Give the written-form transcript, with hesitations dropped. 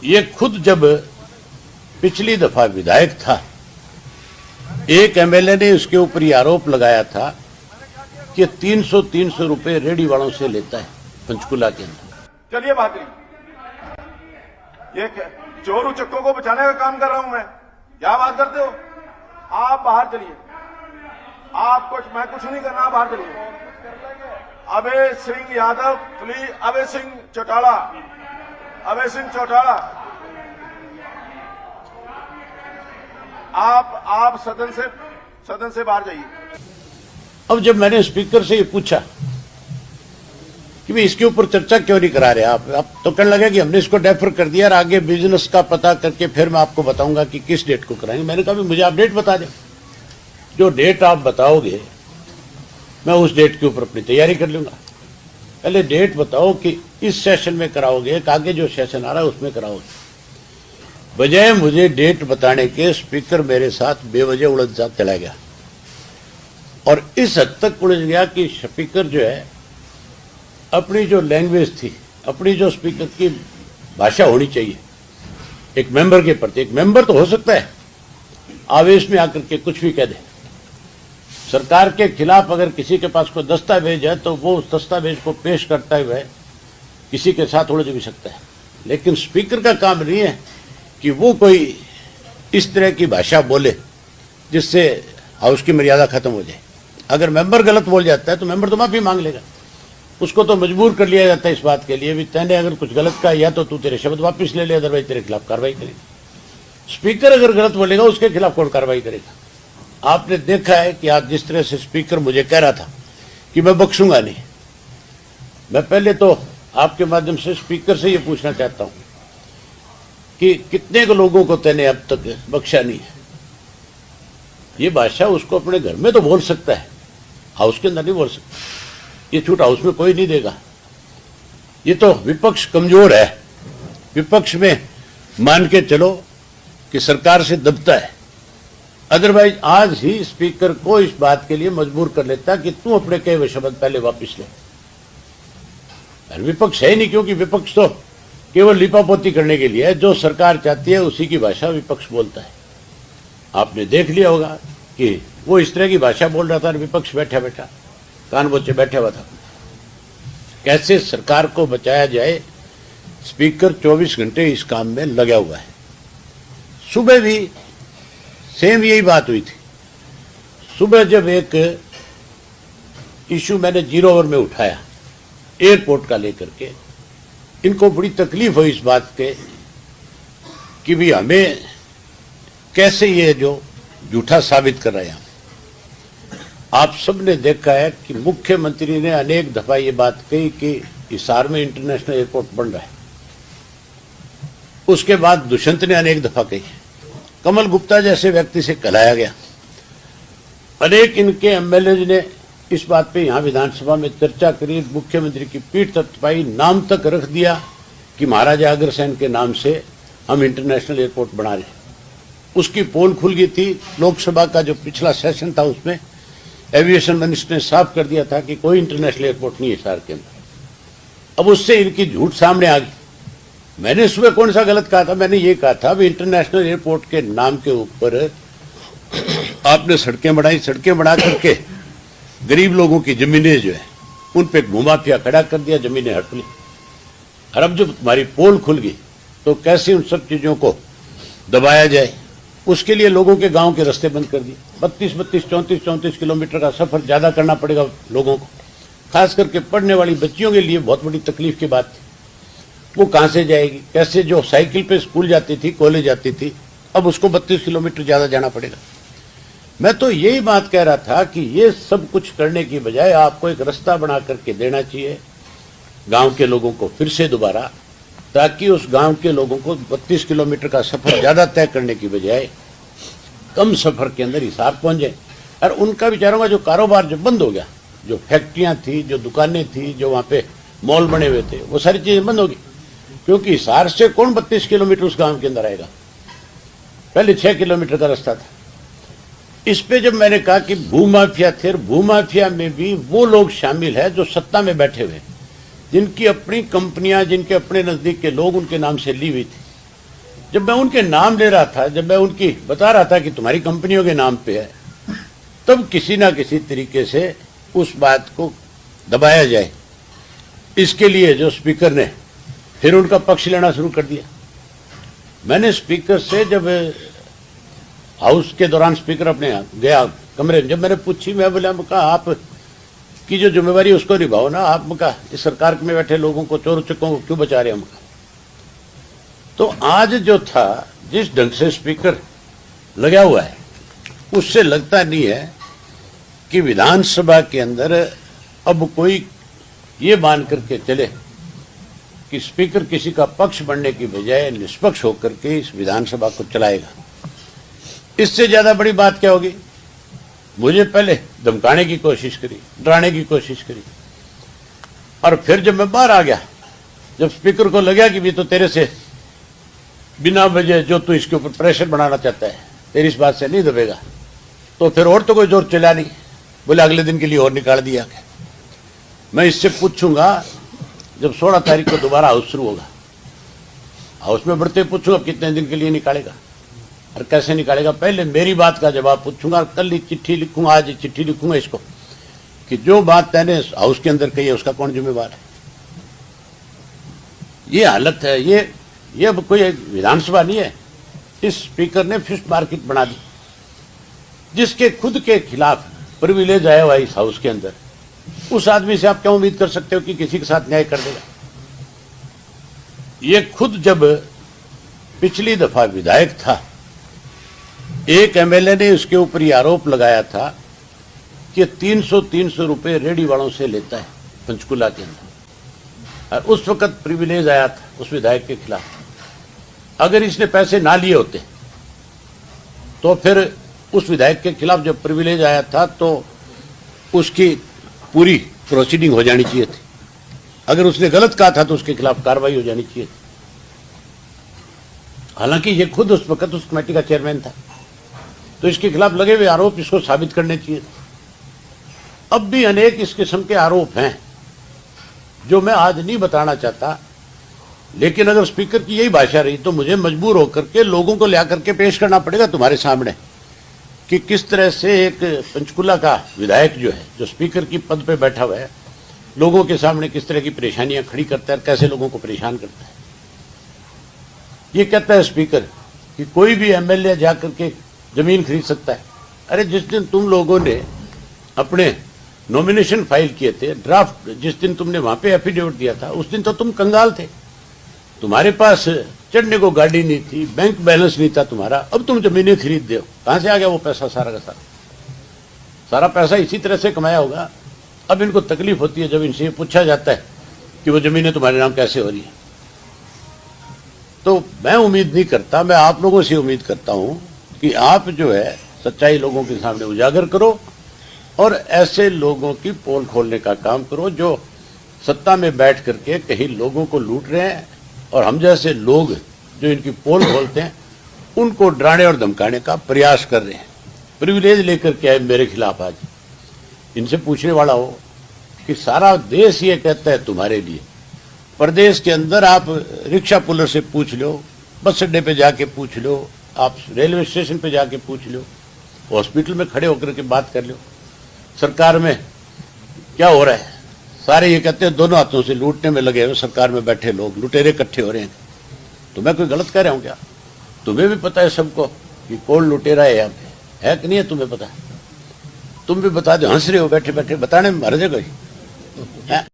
ये खुद जब पिछली दफा विधायक था, एक एमएलए ने उसके ऊपर ये आरोप लगाया था कि 300 रुपए रेडी वालों से लेता है पंचकुला के अंदर। चलिए बात नहीं, ये चोर उचक्कों को बचाने का काम कर रहा हूं मैं। क्या बात करते हो आप? बाहर चलिए, आप कुछ, मैं कुछ नहीं करना, बाहर चलिए। अभय सिंह यादव प्लीज, अभय सिंह चौटाला, अभय सिंह चौटाला, आप सदन से बाहर जाइए। अब जब मैंने स्पीकर से ये पूछा कि भाई इसके ऊपर चर्चा क्यों नहीं करा रहे आप तो कहने लगे कि हमने इसको डेफर कर दिया और आगे बिजनेस का पता करके फिर मैं आपको बताऊंगा कि किस डेट को कराएंगे। मैंने कहा मुझे आप डेट बता दें, जो डेट आप बताओगे मैं उस डेट के ऊपर अपनी तैयारी कर लूंगा। पहले डेट बताओ कि इस सेशन में कराओगे, आगे जो सेशन आ रहा है उसमें कराओगे। बजाय मुझे डेट बताने के स्पीकर मेरे साथ बेवजह उलझ जा चला गया और इस हद तक उलझ गया कि स्पीकर जो है अपनी जो लैंग्वेज थी, अपनी जो स्पीकर की भाषा होनी चाहिए एक मेंबर के प्रति, एक मेंबर तो हो सकता है आवेश में आकर के कुछ भी कह दे। सरकार के खिलाफ अगर किसी के पास कोई दस्तावेज है तो वो उस दस्तावेज को पेश करता हुए किसी के साथ उलझ भी सकता है, लेकिन स्पीकर का काम नहीं है कि वो कोई इस तरह की भाषा बोले जिससे हाउस की मर्यादा खत्म हो जाए। अगर मेंबर गलत बोल जाता है तो मेंबर तो माफी मांग लेगा, उसको तो मजबूर कर लिया जाता है इस बात के लिए भी तैने अगर कुछ गलत कहा या तो तू तेरे शब्द वापस ले ले, अदरवाइज तेरे खिलाफ कार्रवाई करेगा। स्पीकर अगर गलत बोलेगा उसके खिलाफ कौन कार्रवाई करेगा। आपने देखा है कि आज जिस तरह से स्पीकर मुझे कह रहा था कि मैं बख्शूंगा नहीं, मैं पहले तो आपके माध्यम से स्पीकर से ये पूछना चाहता हूं कि कितने को लोगों को तैने अब तक बख्शा नहीं है। ये भाषा उसको अपने घर में तो बोल सकता है, हाउस के अंदर नहीं बोल सकता। ये छूट हाउस में कोई नहीं देगा। ये तो विपक्ष कमजोर है, विपक्ष में मान के चलो कि सरकार से दबता है, अदरवाइज आज ही स्पीकर को इस बात के लिए मजबूर कर लेता कि तू अपने कहे हुए शब्द पहले वापिस ले। विपक्ष है नहीं, क्योंकि विपक्ष तो केवल लिपापोती करने के लिए है, जो सरकार चाहती है उसी की भाषा विपक्ष बोलता है। आपने देख लिया होगा कि वो इस तरह की भाषा बोल रहा था और विपक्ष बैठा बैठा कान बोचे बैठा हुआ था। कैसे सरकार को बचाया जाए, स्पीकर 24 घंटे इस काम में लगा हुआ है। सुबह भी सेम यही बात हुई थी। सुबह जब एक इशू मैंने 0 ओवर में उठाया एयरपोर्ट का लेकर के, इनको बड़ी तकलीफ हुई इस बात के कि भी हमें कैसे ये जो झूठा साबित कर रहे हैं। आप सबने देखा है कि मुख्यमंत्री ने अनेक दफा ये बात कही कि हिसार में इंटरनेशनल एयरपोर्ट बन रहा है। उसके बाद दुष्यंत ने अनेक दफा कही, कमल गुप्ता जैसे व्यक्ति से कहलाया गया, अनेक इनके एमएलए ने इस बात पे यहां विधानसभा में चर्चा करी, मुख्यमंत्री की पीठ थपथपाई, नाम तक रख दिया कि महाराजा अग्रसेन के नाम से हम इंटरनेशनल एयरपोर्ट बना रहे हैं। उसकी पोल खुल गई थी। लोकसभा का जो पिछला सेशन था उसमें एविएशन मिनिस्टर ने साफ कर दिया था कि कोई इंटरनेशनल एयरपोर्ट नहीं है शहर के अंदर। अब उससे इनकी झूठ सामने आ गई। मैंने सुबह कौन सा गलत कहा था? मैंने ये कहा था भी इंटरनेशनल एयरपोर्ट के नाम के ऊपर आपने सड़कें बनाई, सड़कें बना करके गरीब लोगों की जमीनें जो है उन पे भूमाफिया खड़ा कर दिया, जमीनें हड़प ली। और अब जब तुम्हारी पोल खुल गई तो कैसे उन सब चीजों को दबाया जाए, उसके लिए लोगों के गांव के रास्ते बंद कर दिए। 32, 34 किलोमीटर का सफर ज्यादा करना पड़ेगा लोगों को, खास करके पढ़ने वाली बच्चियों के लिए बहुत बड़ी तकलीफ की बात थी। वो कहां से जाएगी, कैसे? जो साइकिल पे स्कूल जाती थी, कॉलेज जाती थी, अब उसको 32 किलोमीटर ज्यादा जाना पड़ेगा। मैं तो यही बात कह रहा था कि ये सब कुछ करने की बजाय आपको एक रास्ता बना करके देना चाहिए गांव के लोगों को फिर से दोबारा, ताकि उस गांव के लोगों को 32 किलोमीटर का सफर ज्यादा तय करने की बजाय कम सफर के अंदर हिसार पहुंच जाए। और उनका बेचारों का जो कारोबार जब बंद हो गया, जो फैक्ट्रियां थी, जो दुकानें थी, जो वहां पे मॉल बने हुए थे, वो सारी चीजें बंद होगी। क्योंकि हिसार से कौन 32 किलोमीटर उस गांव के अंदर आएगा? पहले 6 किलोमीटर का रास्ता था। इस पे जब मैंने कहा कि भूमाफिया थे, भूमाफिया में भी वो लोग शामिल है जो सत्ता में बैठे हुए, जिनकी अपनी कंपनियां, जिनके अपने नजदीक के लोग उनके नाम से ली हुई थी, जब मैं उनके नाम ले रहा था, जब मैं उनकी बता रहा था कि तुम्हारी कंपनियों के नाम पे है, तब किसी ना किसी तरीके से उस बात को दबाया जाए, इसके लिए जो स्पीकर ने फिर उनका पक्ष लेना शुरू कर दिया। मैंने स्पीकर से, जब हाउस के दौरान स्पीकर अपने गया कमरे में, जब मैंने पूछी, मैं बोला, कहा आप की जो जिम्मेवारी उसको निभाओ ना, आप कहा इस सरकार में बैठे लोगों को, चोर चक्कों को क्यों बचा रहे हम। तो आज जो था, जिस ढंग से स्पीकर लगा हुआ है, उससे लगता नहीं है कि विधानसभा के अंदर अब कोई ये मान करके चले कि स्पीकर किसी का पक्ष बनने की बजाय निष्पक्ष होकर के इस विधानसभा को चलाएगा। इससे ज्यादा बड़ी बात क्या होगी। मुझे पहले धमकाने की कोशिश करी, डराने की कोशिश करी, और फिर जब मैं बाहर आ गया, जब स्पीकर को लगा कि भी तो तेरे से बिना वजह जो तू इसके ऊपर प्रेशर बनाना चाहता है, तेरी इस बात से नहीं दबेगा, तो फिर और तो कोई जोर चला नहीं। बोले अगले दिन के लिए और निकाल दिया। मैं इससे पूछूंगा जब 16 तारीख को दोबारा हाउस शुरू होगा, हाउस में बढ़ते पूछूंगा कितने दिन के लिए निकालेगा और कैसे निकालेगा। पहले मेरी बात का जवाब पूछूंगा, कल ही चिट्ठी लिखूंगा, आज ही चिट्ठी लिखूंगा इसको कि जो बात तैने हाउस के अंदर कही है उसका कौन जिम्मेवार है। ये हालत है, ये अब कोई विधानसभा नहीं है। इस स्पीकर ने फिश मार्केट बना दी, जिसके खुद के खिलाफ प्रिविलेज आया हुआ इस हाउस के अंदर। उस आदमी से आप क्या उम्मीद कर सकते हो कि किसी के साथ न्याय कर देगा। ये खुद जब पिछली दफा विधायक था, एक एमएलए ने उसके ऊपर ये आरोप लगाया था कि 300 रुपए रेडी वालों से लेता है पंचकुला के अंदर, और उस वक्त प्रिविलेज आया था उस विधायक के खिलाफ। अगर इसने पैसे ना लिए होते तो फिर उस विधायक के खिलाफ जब प्रिविलेज आया था तो उसकी पूरी प्रोसीडिंग हो जानी चाहिए थी। अगर उसने गलत कहा था तो उसके खिलाफ कार्रवाई हो जानी चाहिए थी। हालांकि ये खुद उस वक्त उस कमेटी का चेयरमैन था, तो इसके खिलाफ लगे हुए आरोप इसको साबित करने चाहिए थे। अब भी अनेक इस किस्म के आरोप हैं जो मैं आज नहीं बताना चाहता, लेकिन अगर स्पीकर की यही भाषा रही तो मुझे मजबूर होकर के लोगों को ला करके पेश करना पड़ेगा तुम्हारे सामने कि किस तरह से एक पंचकुला का विधायक जो है, जो स्पीकर की पद पे बैठा हुआ है, लोगों के सामने किस तरह की परेशानियां खड़ी करता है, कैसे लोगों को परेशान करता है। ये कहता है स्पीकर कि कोई भी एमएलए जाकर के जमीन खरीद सकता है। अरे जिस दिन तुम लोगों ने अपने नॉमिनेशन फाइल किए थे, ड्राफ्ट जिस दिन तुमने वहां पे एफिडेविट दिया था, उस दिन तो तुम कंगाल थे, तुम्हारे पास चढ़ने को गाड़ी नहीं थी, बैंक बैलेंस नहीं था तुम्हारा। अब तुम जमीनें खरीद दो, कहां से आ गया वो पैसा? सारा का सारा पैसा इसी तरह से कमाया होगा। अब इनको तकलीफ होती है जब इनसे पूछा जाता है कि वो जमीनें तुम्हारे नाम कैसे हो रही है। तो मैं उम्मीद नहीं करता, मैं आप लोगों से उम्मीद करता हूं कि आप जो है सच्चाई लोगों के सामने उजागर करो और ऐसे लोगों की पोल खोलने का काम करो जो सत्ता में बैठ करके कहीं लोगों को लूट रहे हैं, और हम जैसे लोग जो इनकी पोल खोलते हैं उनको डराने और धमकाने का प्रयास कर रहे हैं। प्रिविलेज लेकर के आए मेरे खिलाफ। आज इनसे पूछने वाला हो कि सारा देश ये कहता है तुम्हारे लिए, प्रदेश के अंदर आप रिक्शा पुलर से पूछ लो, बस अड्डे पे जाके पूछ लो, आप रेलवे स्टेशन पे जाके पूछ लो, हॉस्पिटल में खड़े होकर के बात कर लो, सरकार में क्या हो रहा है। सारे ये कहते हैं दोनों हाथों से लूटने में लगे हुए सरकार में बैठे लोग, लुटेरे इकट्ठे हो रहे हैं। तो मैं कोई गलत कह रहा हूं क्या? तुम्हें भी पता है सबको कि कौन लुटेरा है यहाँ पे, है कि नहीं है? तुम्हें पता है? तुम भी बता दो, हंस रहे हो बैठे बैठे, बताने में हर जगह।